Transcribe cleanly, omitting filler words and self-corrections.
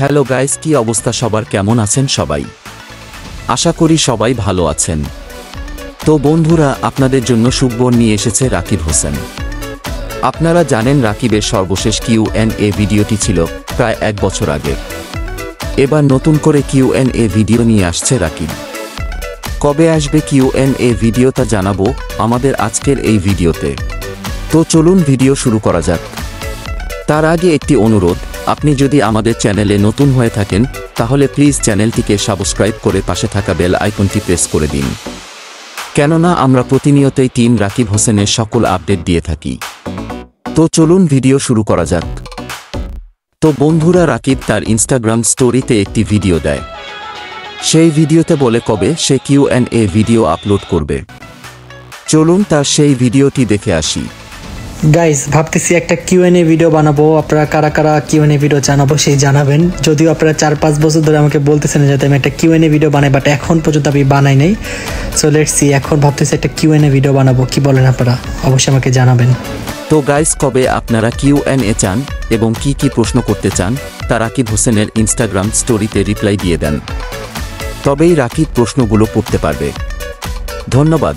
Hello guys, কি অবস্থা সবার? কেমন আছেন সবাই? আশা করি সবাই ভালো আছেন। তো বন্ধুরা, আপনাদের জন্য সুখবর নিয়ে এসেছে রাকিব হোসেন। আপনারা জানেন রাকিবের সর্বশেষ কিউএনএ ভিডিওটি ছিল প্রায় 1 বছর আগে। এবার নতুন করে কিউএনএ ভিডিও নিয়ে আসছে রাকিব। কবে আসবে কিউএনএ ভিডিও তা জানাবো আমাদের আজকের এই ভিডিওতে। তো চলুন ভিডিও শুরু করা যাক। তার আগে একটি অনুরোধ, আপনি যদি আমাদের চ্যানেলে নতুন হয়ে থাকেন তাহলে প্লিজ চ্যানেলটিকে সাবস্ক্রাইব করে পাশে থাকা বেল আইকনটি প্রেস করে দিন, কেননা আমরা প্রতিনিয়তই টিম রাকিব হোসেনের সকল আপডেট দিয়ে থাকি। তো চলুন ভিডিও শুরু করা যাক। তো বন্ধুরা, রাকিব তার ইনস্টাগ্রাম স্টোরিতে একটি ভিডিও দেয়। সেই ভিডিওতে বলে কবে সে কিউএনএ ভিডিও আপলোড করবে। চলুন তার সেই ভিডিওটি দেখে আসি। গাইস, ভাবতেছি একটা কিউএনএ ভিডিও বানাবো। আপনারা কারা কারা কিউএনএ ভিডিও জানাবো সেই জানাবেন। যদিও আপনারা 4-5 বছর ধরে আমাকে বলতেছেন যাতে আমি একটা কিউএনএ ভিডিও বানাই, বাট এখন পর্যন্ত আমি বানাই নাই। সো লেটস সি, এখন ভাবতেছি একটা কিউএনএ ভিডিও বানাবো। কি বলেন আপনারা? অবশ্যই আমাকে জানাবেন। তো গাইস, কবে আপনারা কিউএনএ চান এবং কি কি প্রশ্ন করতে চান তা রাকিব হোসেনের ইনস্টাগ্রাম স্টোরিতে রিপ্লাই দিয়ে দেন, তবেই রাকিব প্রশ্নগুলো পড়তে পারবে। ধন্যবাদ।